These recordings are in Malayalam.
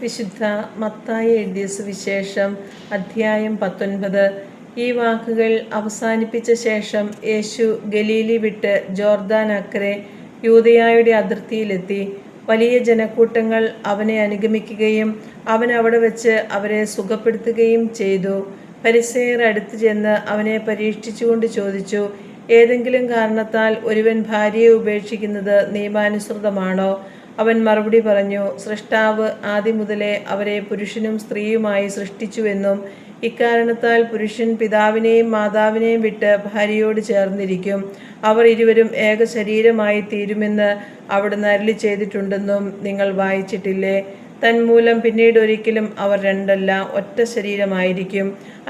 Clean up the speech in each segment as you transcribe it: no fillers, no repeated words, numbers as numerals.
വിശുദ്ധ മത്തായി എഴുതിയ സുവിശേഷം അധ്യായം 19. ഈ വാക്കുകൾ അവസാനിപ്പിച്ച ശേഷം യേശു ഗലീലി വിട്ട് ജോർദാൻ അക്കരെ യൂദയായുടെ അതിർത്തിയിലെത്തി. വലിയ ജനക്കൂട്ടങ്ങൾ അവനെ അനുഗമിക്കുകയും അവൻ അവിടെ വെച്ച് അവരെ സുഖപ്പെടുത്തുകയും ചെയ്തു. ഫരിസേയർ അടുത്തു ചെന്ന് അവനെ പരീക്ഷിച്ചുകൊണ്ട് ചോദിച്ചു, ഏതെങ്കിലും കാരണത്താൽ ഒരുവൻ ഭാര്യയെ ഉപേക്ഷിക്കുന്നത് നിയമാനുസൃതമാണോ? അവൻ മറുപടി പറഞ്ഞു, സൃഷ്ടാവ് ആദ്യം മുതലേ അവരെ പുരുഷനും സ്ത്രീയുമായി സൃഷ്ടിച്ചുവെന്നും ഇക്കാരണത്താൽ പുരുഷൻ പിതാവിനെയും മാതാവിനെയും വിട്ട് ഭാര്യയോട് ചേർന്നിരിക്കും, അവർ ഇരുവരും ഏക ശരീരമായി തീരുമെന്ന് അവിടുന്ന് അരുളി ചെയ്തിട്ടുണ്ടെന്നും നിങ്ങൾ വായിച്ചിട്ടില്ലേ? തന്മൂലം പിന്നീട് ഒരിക്കലും അവർ രണ്ടല്ല, ഒറ്റ ശരീരമായിരിക്കും.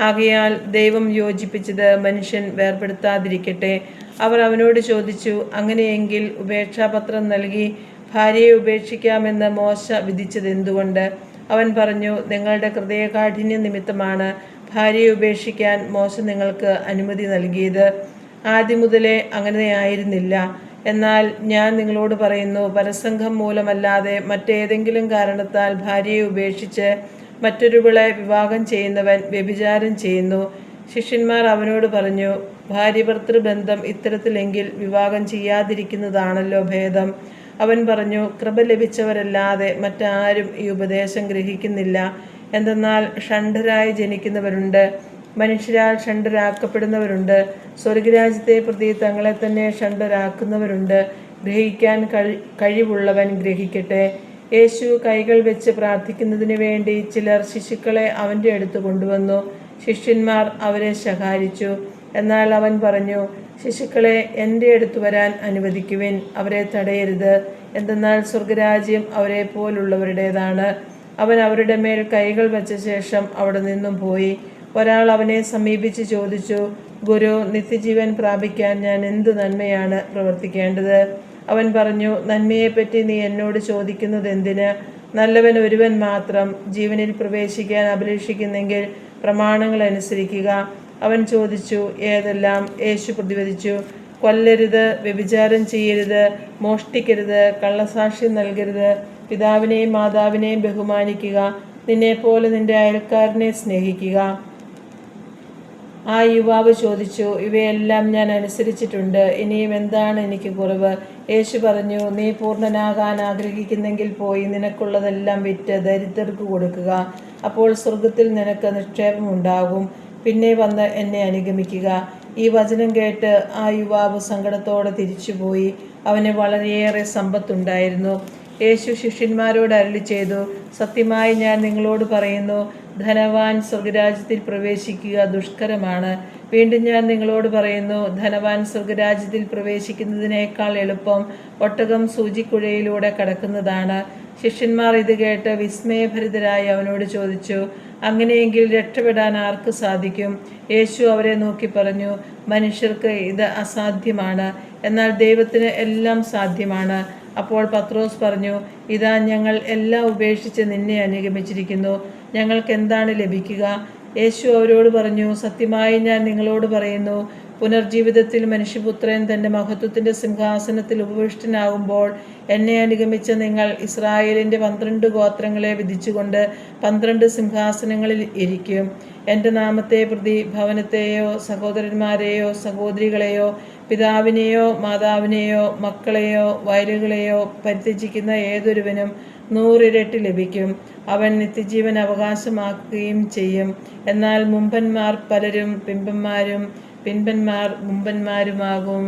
ആകയാൽ ദൈവം യോജിപ്പിച്ചത് മനുഷ്യൻ വേർപെടുത്താതിരിക്കട്ടെ. അവർ അവനോട് ചോദിച്ചു, അങ്ങനെയെങ്കിൽ ഉപേക്ഷാപത്രം നൽകി ഭാര്യയെ ഉപേക്ഷിക്കാമെന്ന് മോശ വിധിച്ചത് എന്തുകൊണ്ട്? അവൻ പറഞ്ഞു, നിങ്ങളുടെ ഹൃദയകാഠിന്യ നിമിത്തമാണ് ഭാര്യയെ ഉപേക്ഷിക്കാൻ മോശ നിങ്ങൾക്ക് അനുമതി നൽകിയത്. ആദ്യം മുതലേ അങ്ങനെയായിരുന്നില്ല. എന്നാൽ ഞാൻ നിങ്ങളോട് പറയുന്നു, പരസംഗം മൂലമല്ലാതെ മറ്റേതെങ്കിലും കാരണത്താൽ ഭാര്യയെ ഉപേക്ഷിച്ച് മറ്റൊരുവളെ വിവാഹം ചെയ്യുന്നവൻ വ്യഭിചാരം ചെയ്യുന്നു. ശിഷ്യന്മാർ അവനോട് പറഞ്ഞു, ഭാര്യഭർത്തൃബന്ധം ഇത്തരത്തിലെങ്കിൽ വിവാഹം ചെയ്യാതിരിക്കുന്നതാണല്ലോ ഭേദം. അവൻ പറഞ്ഞു, കൃപ ലഭിച്ചവരല്ലാതെ മറ്റാരും ഈ ഉപദേശം ഗ്രഹിക്കുന്നില്ല. എന്തെന്നാൽ ഷണ്ഡരായി ജനിക്കുന്നവരുണ്ട്, മനുഷ്യരാൽ ഷണ്ഡരാക്കപ്പെടുന്നവരുണ്ട്, സ്വർഗരാജ്യത്തെ പ്രതി തങ്ങളെ തന്നെ ഷണ്ഡരാക്കുന്നവരുണ്ട്. ഗ്രഹിക്കാൻ കഴിവുള്ളവൻ ഗ്രഹിക്കട്ടെ. യേശു കൈകൾ വെച്ച് പ്രാർത്ഥിക്കുന്നതിന് വേണ്ടി ചിലർ ശിശുക്കളെ അവൻ്റെ അടുത്ത് കൊണ്ടുവന്നു. ശിഷ്യന്മാർ അവരെ ശകാരിച്ചു. എന്നാൽ അവൻ പറഞ്ഞു, ശിശുക്കളെ എൻ്റെ അടുത്ത് വരാൻ അനുവദിക്കുവിൻ, അവരെ തടയരുത്. എന്തെന്നാൽ സ്വർഗരാജ്യം അവരെ പോലുള്ളവരുടേതാണ്. അവൻ അവരുടെ മേൽ കൈകൾ വെച്ച ശേഷം അവിടെ നിന്നും പോയി. ഒരാൾ അവനെ സമീപിച്ച് ചോദിച്ചു, ഗുരു, നിത്യജീവൻ പ്രാപിക്കാൻ ഞാൻ എന്ത് നന്മയാണ് പ്രവർത്തിക്കേണ്ടത്? അവൻ പറഞ്ഞു, നന്മയെപ്പറ്റി നീ എന്നോട് ചോദിക്കുന്നത് എന്തിന്? നല്ലവൻ ഒരുവൻ മാത്രം. ജീവനിൽ പ്രവേശിക്കാൻ അഭിലഷിക്കുന്നെങ്കിൽ പ്രമാണങ്ങൾ അനുസരിക്കുക. അവൻ ചോദിച്ചു, ഏതെല്ലാം? യേശു പ്രതിവദിച്ചു, കൊല്ലരുത്, വ്യഭിചാരം ചെയ്യരുത്, മോഷ്ടിക്കരുത്, കള്ളസാക്ഷ്യം നൽകരുത്, പിതാവിനെയും മാതാവിനെയും ബഹുമാനിക്കുക, നിന്നെപ്പോലെ നിന്റെ അയൽക്കാരനെ സ്നേഹിക്കുക. ആ യുവാവ് ചോദിച്ചു, ഇവയെല്ലാം ഞാൻ അനുസരിച്ചിട്ടുണ്ട്, ഇനിയും എന്താണ് എനിക്ക് കുറവ്? യേശു പറഞ്ഞു, നീ പൂർണ്ണനാകാൻ ആഗ്രഹിക്കുന്നെങ്കിൽ പോയി നിനക്കുള്ളതെല്ലാം വിറ്റ് ദരിദ്രർക്ക് കൊടുക്കുക, അപ്പോൾ സ്വർഗത്തിൽ നിനക്ക് നിക്ഷേപമുണ്ടാകും. പിന്നെ വന്ന് എന്നെ അനുഗമിക്കുക. ഈ വചനം കേട്ട് ആ യുവാവ് സങ്കടത്തോടെ തിരിച്ചുപോയി. അവന് വളരെയേറെ സമ്പത്തുണ്ടായിരുന്നു. യേശു ശിഷ്യന്മാരോട് അരുളി ചെയ്തു, സത്യമായി ഞാൻ നിങ്ങളോട് പറയുന്നു, ധനവാൻ സ്വർഗരാജ്യത്തിൽ പ്രവേശിക്കുക ദുഷ്കരമാണ്. വീണ്ടും ഞാൻ നിങ്ങളോട് പറയുന്നു, ധനവാൻ സ്വർഗരാജ്യത്തിൽ പ്രവേശിക്കുന്നതിനേക്കാൾ എളുപ്പം ഒട്ടകം സൂചിക്കുഴയിലൂടെ കടക്കുന്നതാണ്. ശിഷ്യന്മാർ ഇത് കേട്ട് വിസ്മയഭരിതരായി അവനോട് ചോദിച്ചു, അങ്ങനെയെങ്കിൽ രക്ഷപ്പെടാൻ ആർക്ക് സാധിക്കും? യേശു അവരെ നോക്കി പറഞ്ഞു, മനുഷ്യർക്ക് ഇത് അസാധ്യമാണ്, എന്നാൽ ദൈവത്തിന് എല്ലാം സാധ്യമാണ്. അപ്പോൾ പത്രോസ് പറഞ്ഞു, ഇതാ ഞങ്ങൾ എല്ലാം ഉപേക്ഷിച്ച് നിന്നെ അനുഗമിച്ചിരിക്കുന്നു, ഞങ്ങൾക്ക് എന്താണ് ലഭിക്കുക? യേശു അവരോട് പറഞ്ഞു, സത്യമായി ഞാൻ നിങ്ങളോട് പറയുന്നു, പുനർജീവിതത്തിൽ മനുഷ്യപുത്രൻ തൻ്റെ മഹത്വത്തിൻ്റെ സിംഹാസനത്തിൽ ഉപവിഷ്ടനാകുമ്പോൾ എന്നെ അനുഗമിച്ച നിങ്ങൾ ഇസ്രായേലിൻ്റെ 12 ഗോത്രങ്ങളെ വിധിച്ചുകൊണ്ട് 12 സിംഹാസനങ്ങളിൽ ഇരിക്കും. എൻ്റെ നാമത്തെ പ്രതി ഭവനത്തെയോ സഹോദരന്മാരെയോ സഹോദരികളെയോ പിതാവിനെയോ മാതാവിനെയോ മക്കളെയോ വയലുകളെയോ പരിത്യജിക്കുന്ന ഏതൊരുവനും 100 ഇരട്ടി ലഭിക്കും. അവൻ നിത്യജീവൻ അവകാശമാക്കുകയും ചെയ്യും. എന്നാൽ മുമ്പന്മാർ പലരും പിമ്പന്മാരും പിൻപന്മാർ മുമ്പന്മാരുമാകും.